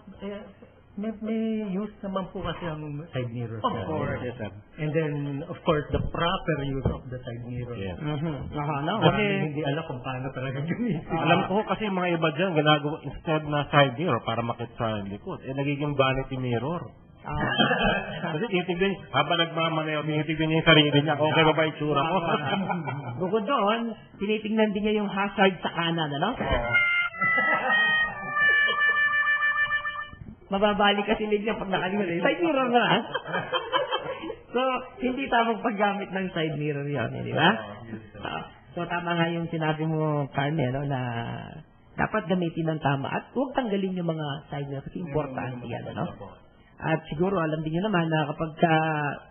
may use naman po kasi ang side mirror. Of course. Yes, sir. And then, of course, the proper use of the side mirror. Yes. Kasi hindi alam kung paano talaga gamitin. Alam ko kasi mga iba dyan, ginagawa instead na side mirror para makita sa likod, nagiging vanity mirror. Kasi titignan, habang nagmamaneho, titignan niya yung sarili niya, okay ba yung tsura ko? Bukod doon, tinitingnan din niya yung hazard sa kanan, ano? Mababalik kasi niya pag nakalimit. Side mirror na. So, hindi tamang paggamit ng side mirror yun, di ba? So, tama nga yung sinabi mo, Carne, no, na dapat gamitin ng tama at huwag tanggalin yung mga side mirror kasi importante yan, no? At siguro, alam din nyo naman na kapag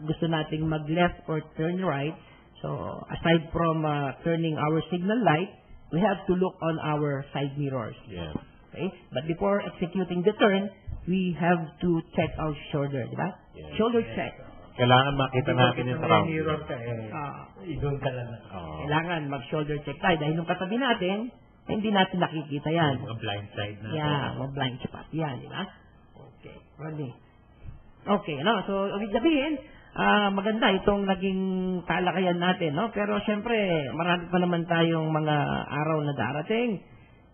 gusto nating mag-left or turn right, so, aside from turning our signal light, we have to look on our side mirrors. Yes. Okay? But before executing the turn, we have to check our shoulder, di ba? Yes. Shoulder check. Kailangan makita natin yung surround. mirror ka doon ka lang. Kailangan mag-shoulder check tayo dahil nung katabi natin, hindi natin nakikita yan. Mga blind side na. Yeah, mga blind spot yan, di ba? Okay. Ready? Okay, no? So, ibig sabihin, maganda itong naging talakayan natin, no? Pero syempre, marami pa naman tayong mga araw na darating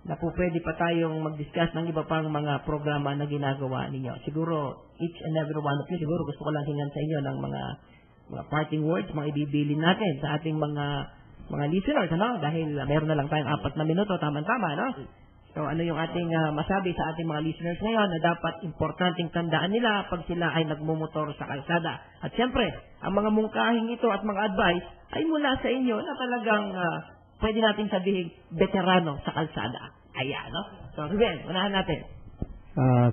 na po pwede pa tayong mag-discuss ng iba pang mga programa na ginagawa ninyo. Siguro, each and every one of you, siguro gusto ko lang hingan sa inyo ng mga parting words, mga ibibilin natin sa ating mga listeners, ano? Dahil meron na lang tayong 4 na minuto, tama-tama, no? So, ano yung ating masabi sa ating mga listeners ngayon na dapat importanteng tandaan nila pag sila ay nagmumotor sa kalsada. At siyempre, ang mga mungkahing ito at mga advice ay mula sa inyo na talagang pwede natin sabihin veterano sa kalsada. Ayan, no? So, Ruben, unahan natin.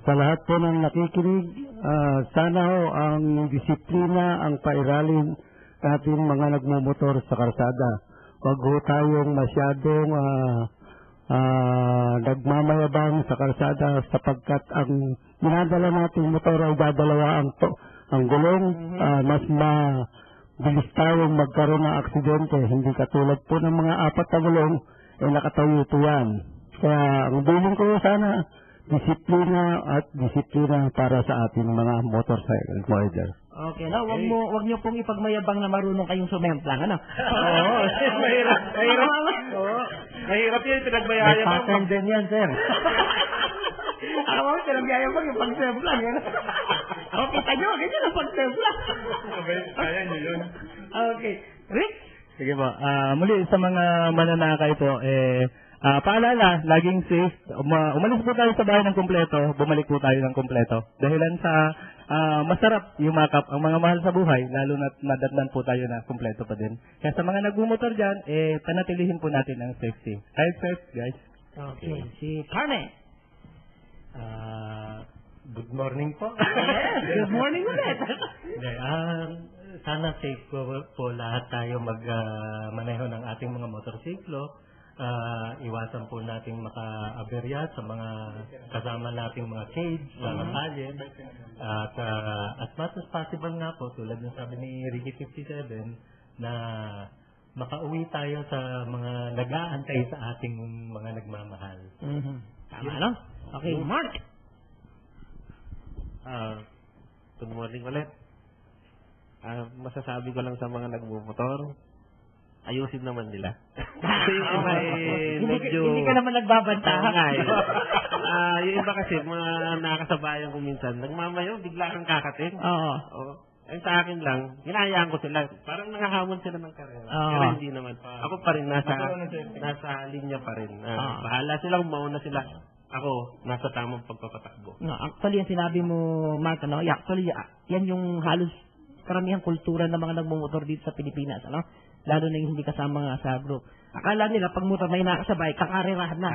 Sa lahat po ng nakikinig, sana ho ang disiplina ang pairalin natin mga nagmumotor sa kalsada. Huwag ho tayong masyadong nagmamayabang sa kalsada sapagkat ang minadala nating motor ay dadalawa ang gulong, mas mabilis tayong magkaroon ng aksidente. Hindi katulad po ng mga 4 na gulong, nakatayo yan. Kaya ang bilin ko sana, disiplina para sa ating mga motorcycle rider. Okay, no? Wag niyo pong ipagmayabang na marunong kayong sumemplang, ano? Oo, mahirap. Oo. Mahirap yun, pinagbayaya May pattern din yan, sir. Alam mo, pinagbayabang yung pagsemplang, yan. Okay, tayo, ganyan ang pagsemplang. Kaya nyo yun. Okay. Rick? Sige po. Muli sa mga mananakay po, paalala, laging safe. Umalis po tayo sa bahay ng kumpleto, bumalik po tayo ng kumpleto. Dahilan sa masarap yumakap ang mga mahal sa buhay, lalo na nadatnan po tayo na kumpleto pa din. Kaya sa mga nagmumotor dyan, panatilihin po natin ang safety. Ride safe, guys. Okay. Si Carne. Good morning po. Good morning ulit. Sana safe po lahat tayo magmaneho ng ating mga motorsiklo. Iwasan po nating maka-aberya sa mga kasama nating mga cage sa kalye. At as much as possible nga po, tulad ng sabi ni Ricky 57, na makauwi tayo sa mga nag-aantay sa ating mga nagmamahal. Tama, no? Okay, Mark. Good morning ulit. Masasabi ko lang sa mga nagmumotor, ayusin naman nila. Kasi yung iba Hindi ka naman nagbabantahan. Yung iba kasi, mga nakakasabayan ko minsan, nagmamayo, bigla kang kakatin. Oo. Ang sa akin lang, hinahayaan ko sila. Parang nangahamon sila ng karera. Pero hindi naman. Ako pa rin, nasa linya pa rin. Bahala sila, kung mauna sila. Ako, nasa tamang pagpapatakbo. No, actually, yung sinabi mo, Mark, ano, actually, yan yung halos karamihang kultura ng mga nagmumotor dito sa Pilipinas, ano? Lalo na yung hindi kasama sa group. Akala nila, pag motor may nakasabay, kakarerahan na.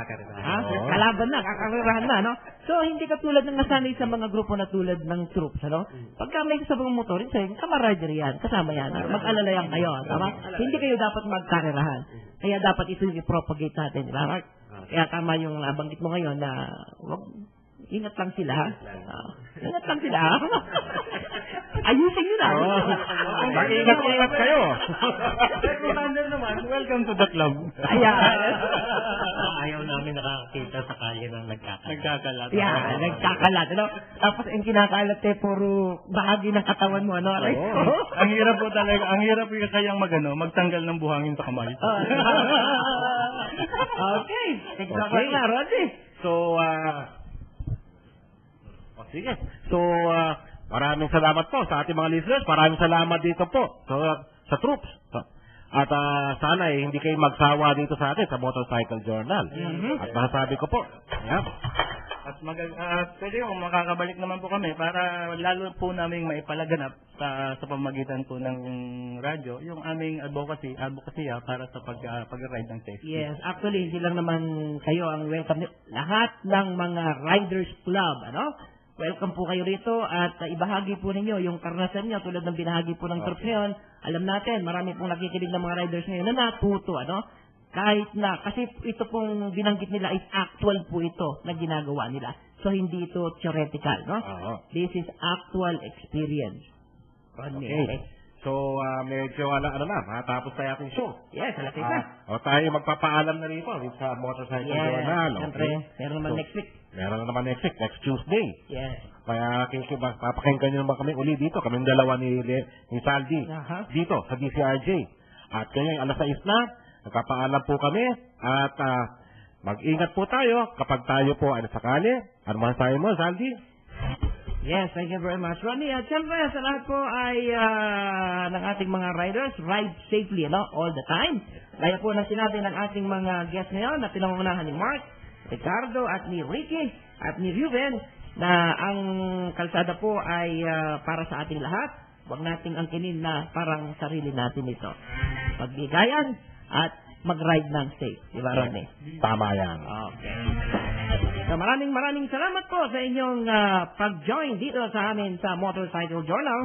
Kalaban na, kakarerahan na, no? So, hindi katulad ng nasanay sa mga grupo na tulad ng troops, ano? Pagka may kasabang motor, kamarader yan, kasama yan, mag-alalayan kayo, tama? Hindi kayo dapat magkarerahan. Kaya dapat ito yung i-propagate natin, di ba, Mark? Kaya tama yung nabanggit mo ngayon na, ingat lang sila, ha? Ingat lang sila, ha? Ayusin nyo na. Ingat kayo. Commander naman, welcome to the club. Ayaw namin nakakita sa kalye ng nagkakalat. Yeah, nagkakalat. Ano? Tapos yung kinakalat puro bahagi ng katawan mo. Ano? Ang hirap po talaga, ang hirap yung kayang magtanggal ng buhangin sa kamay. Okay. Exactly na, Roddy. So, sige. So, maraming salamat po sa ating mga listeners. Maraming salamat dito po sa troops. At sana hindi kayo magsawa dito sa atin sa Motorcycle Journal. At masasabi ko po, At pwede yung makakabalik naman po kami para lalo po namin maipalaganap sa pamagitan po ng radyo yung aming advocacy para sa pag-ride ng safety. Yes, actually, hindi lang naman kayo ang welcome. Lahat ng mga Riders Club, welcome po kayo rito at ibahagi po ninyo yung karanasan nyo tulad ng binahagi po ng troops ngayon. Alam natin, marami pong nakikinig ng mga riders ngayon na natuto, kahit na, kasi ito pong binanggit nila is actual po ito na ginagawa nila. So, hindi ito theoretical, This is actual experience. Okay. So, medyo matapos tayo ating show. Yes, alapit na. Tayo magpapaalam na rito sa Motorcycle Journal. Siyempre, meron naman next week. Meron naman next week, next Tuesday. Yes. Kaya papakinggan nyo naman kami uli dito. Kaming dalawa ni Saldi. Dito, sa DCRJ. At kaya alas 6 na, nagpapaalam po kami. At mag-ingat po tayo kapag tayo po ay nasakali. Ano masasabi mo, Saldi? Yes, thank you very much, Ronnie. At siyempre, sa lahat po ay ng ating mga riders, ride safely, all the time. Gaya po ng sinabi ng ating mga guests ngayon na pinangungunahan ni Mark, Ricardo, at ni Ricky, at ni Ruben, na ang kalsada po ay para sa ating lahat. Huwag nating angkinin na parang sarili natin ito. Pagbigayan at mag-ride ng safe. Di ba, Ronnie? Tama yan. Okay. So, maraming salamat po sa inyong pag-join dito sa amin sa Motorcycle Journal.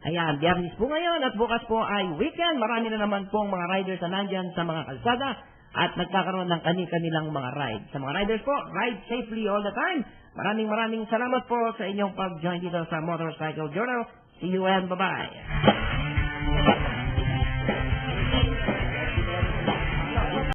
Ayan, Biyernes po ngayon at bukas po ay weekend. Marami na naman pong mga riders na nandyan sa mga kalsada at nagkakaroon ng kani-kanilang mga ride. Sa mga riders po, ride safely all the time. Maraming salamat po sa inyong pag-join dito sa Motorcycle Journal. See you and bye-bye.